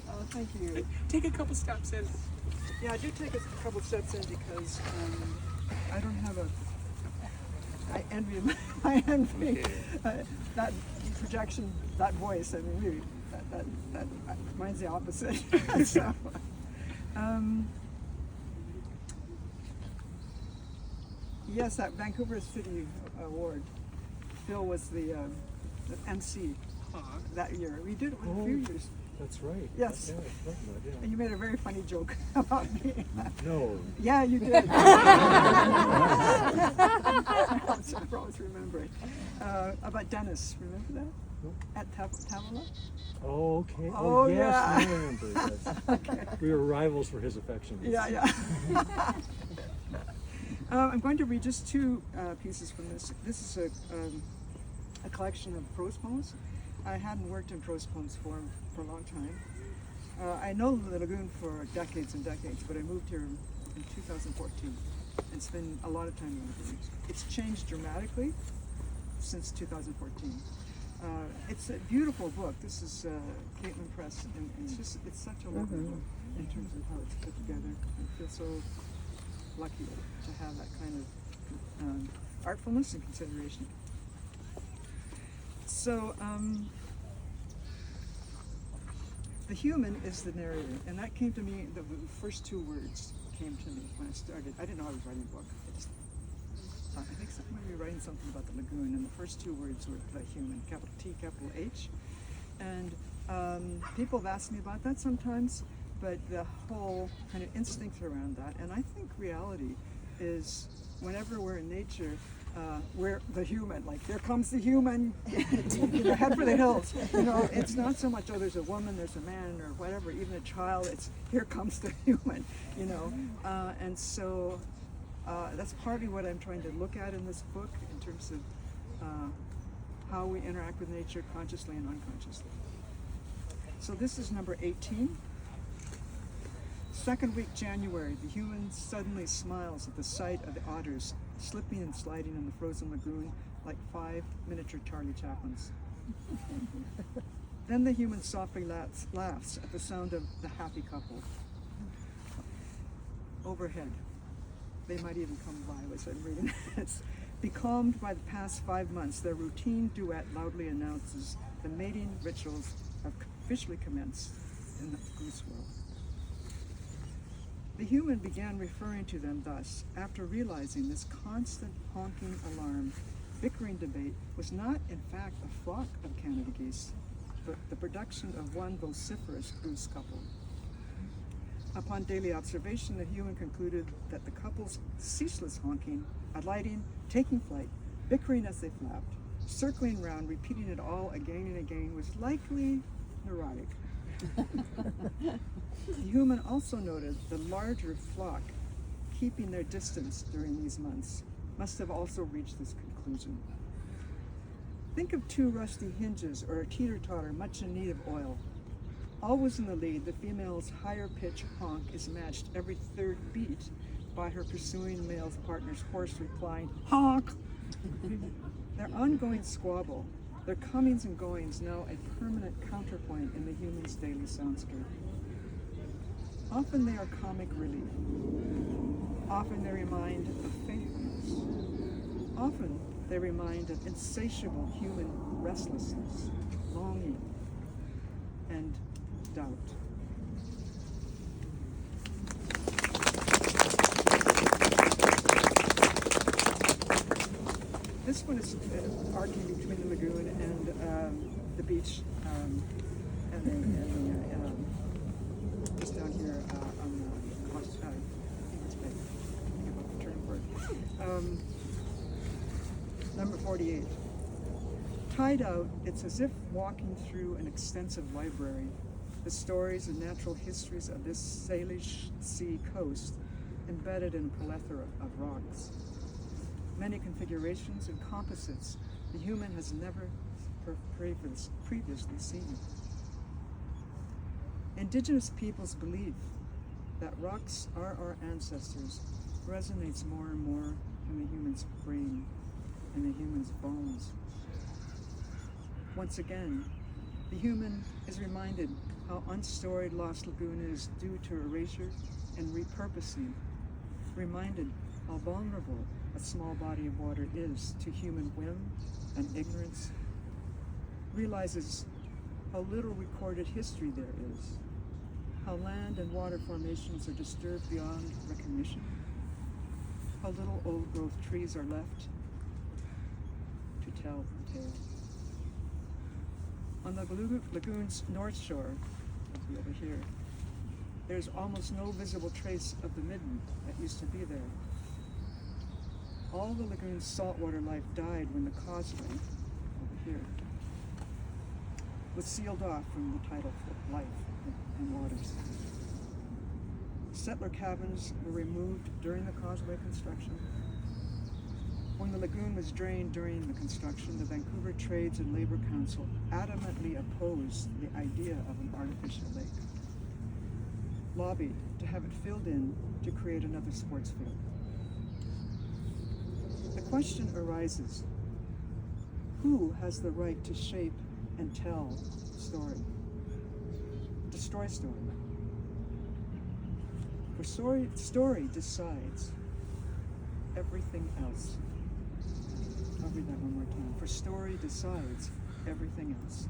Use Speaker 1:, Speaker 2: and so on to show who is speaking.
Speaker 1: Oh, thank you.
Speaker 2: Take a couple steps in.
Speaker 1: Yeah, I do take a couple steps in because I don't have a. I envy. I envy that projection, that voice. I mean, really, that mine's the opposite. So, yes, at Vancouver City Award, Phil was the MC that year. We did it for a few years.
Speaker 3: That's right.
Speaker 1: Yes.
Speaker 3: Yeah, I love that, yeah.
Speaker 1: And you made a very funny joke about me.
Speaker 3: No.
Speaker 1: Yeah, you did. I'm always remembering. About Dennis, remember that?
Speaker 3: Nope.
Speaker 1: At Tavalla?
Speaker 3: Oh, okay.
Speaker 1: Oh,
Speaker 3: yes,
Speaker 1: yeah.
Speaker 3: I remember. Yes.
Speaker 1: Okay.
Speaker 3: We were rivals for his affections.
Speaker 1: Yeah, yeah. I'm going to read just two pieces from this. This is a collection of prose poems. I hadn't worked in prose poems for a long time. I know the lagoon for decades and decades, but I moved here in 2014 and spent a lot of time in the lagoon. It's changed dramatically since 2014. It's a beautiful book. This is Caitlin Press, and it's such a lovely book in terms of how it's put together. I feel so lucky to have that kind of artfulness and consideration. So, the human is the narrator, and that came to me, the first two words came to me when I started. I didn't know I was writing a book. I just thought, I think I'm going to be writing something about the lagoon, and the first two words were the human, capital T, capital H. And people have asked me about that sometimes, but the whole kind of instinct around that, and I think reality is whenever we're in nature, we're the human, like here comes the human, you know, head for the hills. You know, it's not so much, oh, there's a woman, there's a man, or whatever, even a child, it's here comes the human, you know. And so that's partly what I'm trying to look at in this book in terms of how we interact with nature consciously and unconsciously. So this is number 18. Second week, January, the human suddenly smiles at the sight of the otters slipping and sliding in the frozen lagoon like 5 miniature Charlie Chaplins. Then the human softly laughs at the sound of the happy couple. Overhead, they might even come by as I'm reading this. Becalmed by the past 5 months, their routine duet loudly announces the mating rituals have officially commenced in the goose world. The human began referring to them thus after realizing this constant honking alarm, bickering debate was not in fact a flock of Canada geese, but the production of one vociferous goose couple. Upon daily observation, the human concluded that the couple's ceaseless honking, alighting, taking flight, bickering as they flapped, circling round, repeating it all again and again was likely neurotic. The human also noted the larger flock keeping their distance during these months must have also reached this conclusion. Think of 2 rusty hinges or a teeter-totter much in need of oil. Always in the lead, the female's higher pitch honk is matched every 3rd beat by her pursuing male partner's hoarse replying, honk! Their ongoing squabble, their comings and goings now a permanent counterpoint in the human's daily soundscape. Often they are comic relief. Often they remind of faithfulness. Often they remind of insatiable human restlessness, longing, and doubt. This one is arcing between the lagoon and the beach, and just down here on the coast. I think it's big. Think about the term for it. Number 48. Tide out, it's as if walking through an extensive library. The stories and natural histories of this Salish Sea coast embedded in a plethora of rocks. Many configurations and composites the human has never previously seen. Indigenous peoples believe that rocks are our ancestors resonates more and more in the human's brain and the human's bones. Once again, The human is reminded how unstoried Lost Lagoon is due to erasure and repurposing, reminded how vulnerable a small body of water is to human whim and ignorance, realizes how little recorded history there is, how land and water formations are disturbed beyond recognition, how little old-growth trees are left to tell the tale. On the lagoon's north shore, over here, there's almost no visible trace of the midden that used to be there. All the lagoon's saltwater life died when the causeway, over here, was sealed off from the tidal life and waters. Settler cabins were removed during the causeway construction. When the lagoon was drained during the construction, the Vancouver Trades and Labor Council adamantly opposed the idea of an artificial lake, lobbied to have it filled in to create another sports field. The question arises, who has the right to shape and tell story? Destroy story. For story decides everything else. I'll read that one more time. For story decides everything else.